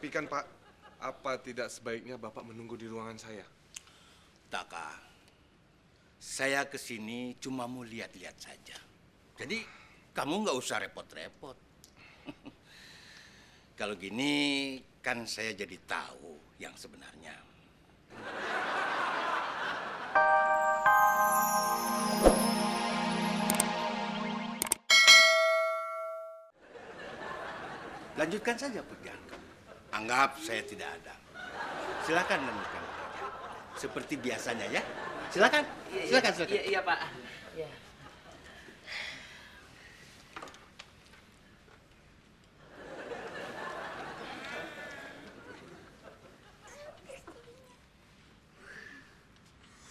Tapi kan Pak, apa tidak sebaiknya Bapak menunggu di ruangan saya? Taka, saya kesini cuma mau lihat-lihat saja. Jadi kamu nggak usah repot-repot. Kalau gini kan saya jadi tahu yang sebenarnya. Lanjutkan saja pekerjaan kamu. Anggap saya tidak ada. Silakan lanjutkan pekerjaan. Seperti biasanya ya. Silakan. Silakan. Iya, Pak. Iya.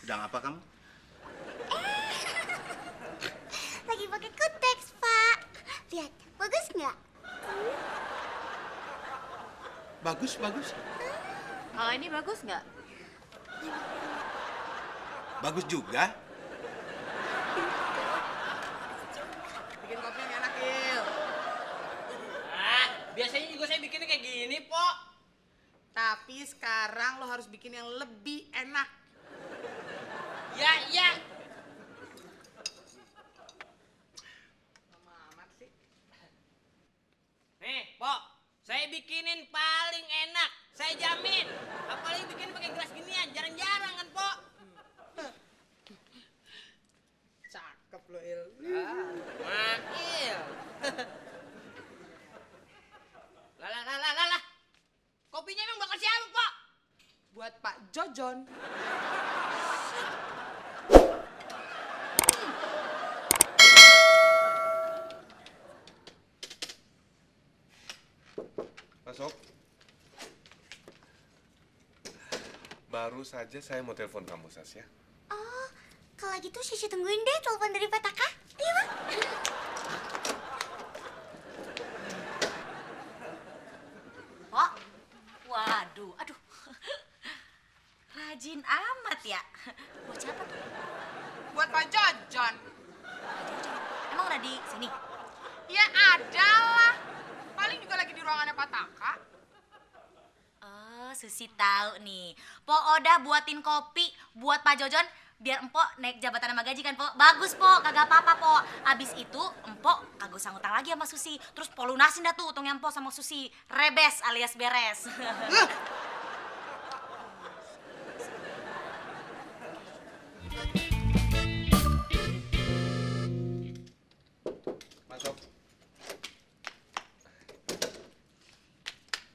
Sedang apa kamu? Lagi pakai kuteks, Pak. Lihat, bagus nggak? Bagus, bagus. Kalau ini bagus nggak? Bagus juga. Bikin kopi yang enak, Il. Biasanya juga saya bikinnya kayak gini, Pok. Tapi sekarang lo harus bikin yang lebih enak. Ya, ya. Lama amat sih. Nih, Pok. Saya bikinin paling enak. Saya jamin. Apalagi bikin pakai gelas ginian. Jarang-jarang kan, Pok? Cakep lo, Il. Makil. Lah. Kopinya emang bakal siapa, Pok? Buat Pak Jojon. Masuk. Baru saja saya mau telepon kamu, Sasya. Oh, kalau gitu Sisi tungguin deh telepon dari Pak Taka. Iya, Pak. Pok? Waduh, aduh. Rajin amat ya. Buat siapa tuh? Buat Pak Jojon. Emang udah di sini? Ya ada lah. Paling juga lagi di ruangannya Pak Taka. Oh, Susi tahu nih. Pok Oda buatin kopi buat Pak Jojon biar Empok naik jabatan sama gaji kan, Pok. Bagus, Pok. Kagak apa-apa, Pok. Abis itu Empok kagak usah ngutang lagi sama Susi. Terus Pok lunasin dah tuh utangnya Empok sama Susi. Rebes alias beres. Masuk.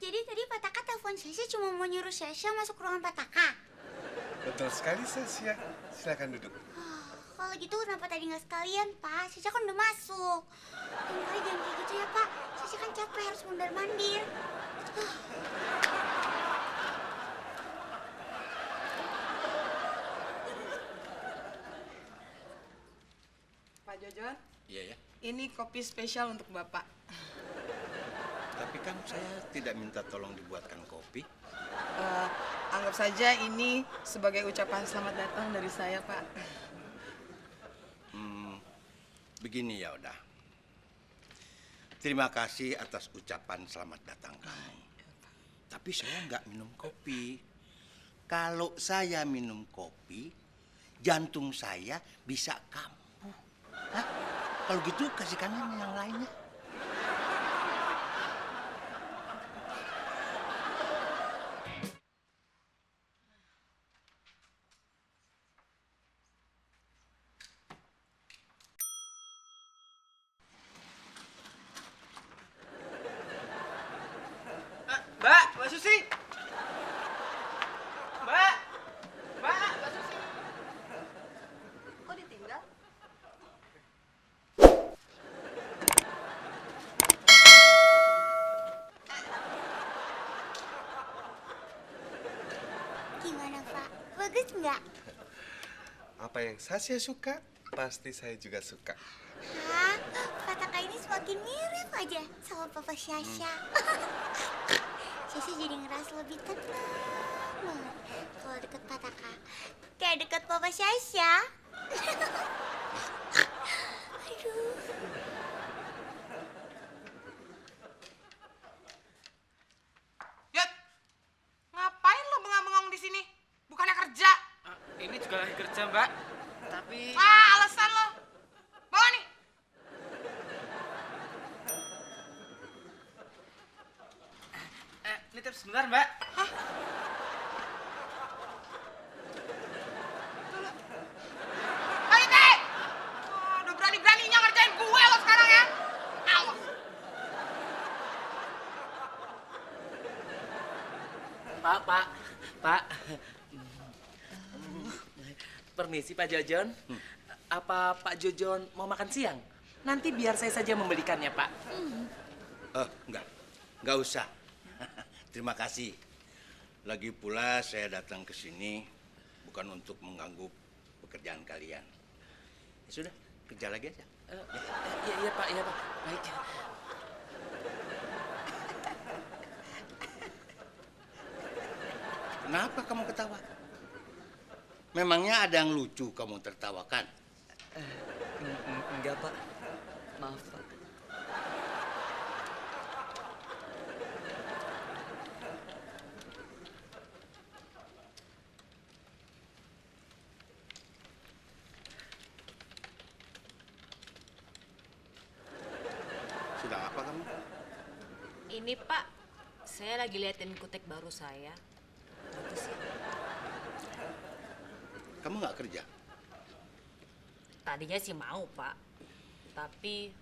Jadi tadi Pak Taka telepon Sisi cuma mau nyuruh Sisi masuk ruangan Pak Taka. Betul sekali, Sasya. Silakan duduk. Kalau gitu kenapa tadi nggak sekalian, Pak? Sisi kan udah masuk. Lain kali jangan kayak gitu ya, Pak. Sisi kan capek harus mondar-mandir. Pak Jojon, Iya ya. ini kopi spesial untuk Bapak. Tapi kan saya tidak minta tolong dibuatkan kopi. Anggap saja ini sebagai ucapan selamat datang dari saya, Pak. Begini ya udah. Terima kasih atas ucapan selamat datang kamu. Tapi saya nggak minum kopi. Kalau saya minum kopi, jantung saya bisa kambuh. Hah? Kalau gitu kasihkan yang lainnya. Mbak Susi. Mbak Susi. Kok ditinggal? Gimana, Pak? Bagus nggak? Apa yang Sasya suka, pasti saya juga suka. Hah? Pak Taka ini semakin mirip aja sama Papa Sasha. Sisi jadi ngerasa lebih tenang banget kalau deket Pak Taka. Kayak deket Papa Sasha. Aduh. Yat! juga lagi kerja, Mbak. Tapi Alasan lo. Bawa nih. nitip sebentar, Mbak. Ayo, Teh. Oh, udah berani-beraninya ngerjain gue lo sekarang ya. Awas. Pak. Permisi Pak Jojon. Apa Pak Jojon mau makan siang? Nanti biar saya saja membelikannya, Pak. Enggak usah. Terima kasih. Lagi pula saya datang ke sini bukan untuk mengganggu pekerjaan kalian. Ya sudah, kerja lagi aja. Iya Pak, iya Pak. Baik. Kenapa kamu ketawa? Memangnya ada yang lucu kamu tertawakan? Enggak Pak. Maaf Pak. Sudah apa kamu? Ini Pak, saya lagi liatin kutek baru saya. Bagus ya. Kamu nggak kerja? Tadinya sih mau Pak, tapi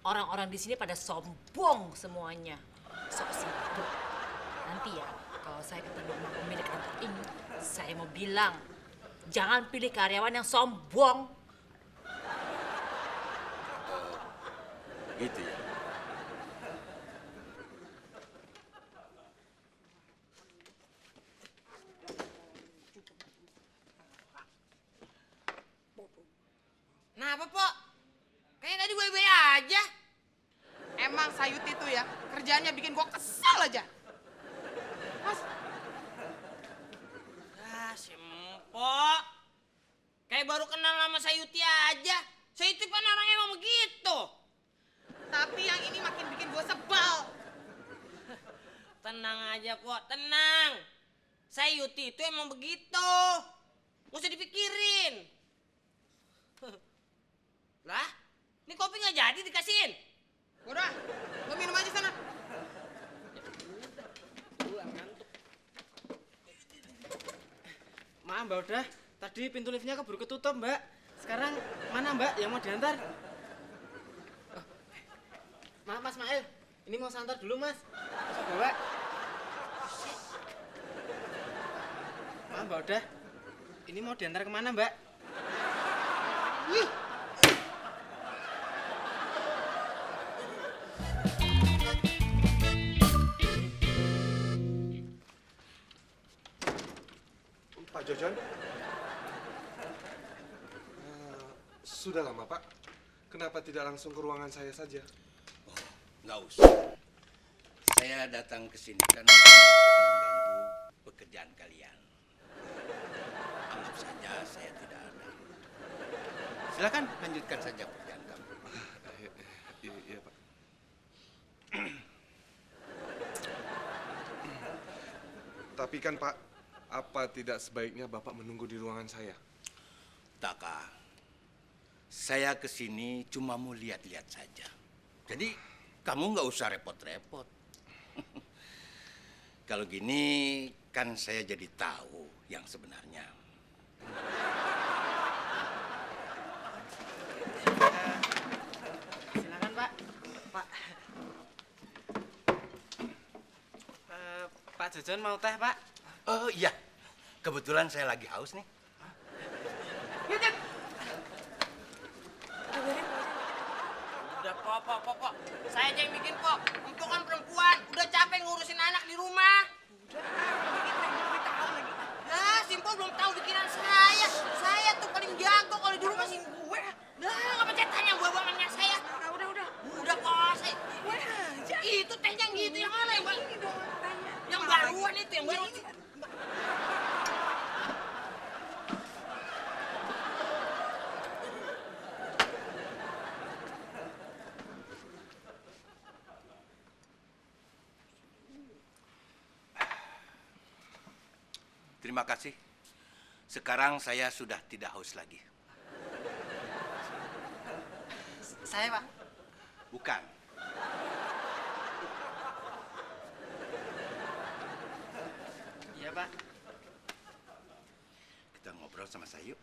orang-orang di sini pada sombong semuanya. Sok sibuk. Nanti ya, kalau saya ketemu sama pemilik kantor ini, saya mau bilang, jangan pilih karyawan yang sombong. Gitu ya. Kenapa, Pok? Kayak tadi baik-baik aja. Emang Sayuti tuh ya, kerjaannya bikin gua kesel aja. Mas, Si Empok. Kayak baru kenal sama Sayuti aja. Sayuti kan orangnya emang begitu. tapi yang ini makin bikin gua sebel. Tenang aja, Pok. Tenang. Sayuti itu emang begitu. Nggak usah dipikirin. Lah, ini kopi nggak jadi dikasihin. Udah, lu minum aja sana. Maaf Mbak udah. Tadi pintu liftnya keburu ketutup, Mbak. Sekarang mana Mbak yang mau diantar? Oh, maaf Mas Mail, ini mau santar dulu Mas. Bisa bawa? Maaf Mbak udah. Ini mau diantar kemana Mbak? Pak Jojon? Sudah lama, Pak. Kenapa tidak langsung ke ruangan saya saja? Oh, nggak usah. Saya datang ke sini kan untuk mengganggu pekerjaan kalian. Anggap saja saya tidak ada. Silakan lanjutkan saja pekerjaan kamu. Iya, Pak. Tapi kan, Pak, apa tidak sebaiknya Bapak menunggu di ruangan saya? Taka, saya ke sini cuma mau lihat-lihat saja. Jadi kamu nggak usah repot-repot. Kalau gini kan saya jadi tahu yang sebenarnya. Silakan Pak. Pak. Pak Jojon mau teh Pak? Oh iya, kebetulan saya lagi haus nih. Udah, Pok. Saya aja yang bikin, Pok. Empok kan perempuan, udah capek ngurusin anak di rumah. Ya, Simpo belum tahu bikinan saya. Saya tuh paling jago kalau di rumah sih gue. Dah, nggak percaya tanya buah-buahannya saya. Udah. Udah, Pok. Gue aja. Itu tehnya yang gitu, yang mana yang Ini dong tanya. yang baruan itu, yang baru. Terima kasih. Sekarang saya sudah tidak haus lagi. Saya, Pak. Bukan. Iya, Pak. Kita ngobrol sama saya yuk.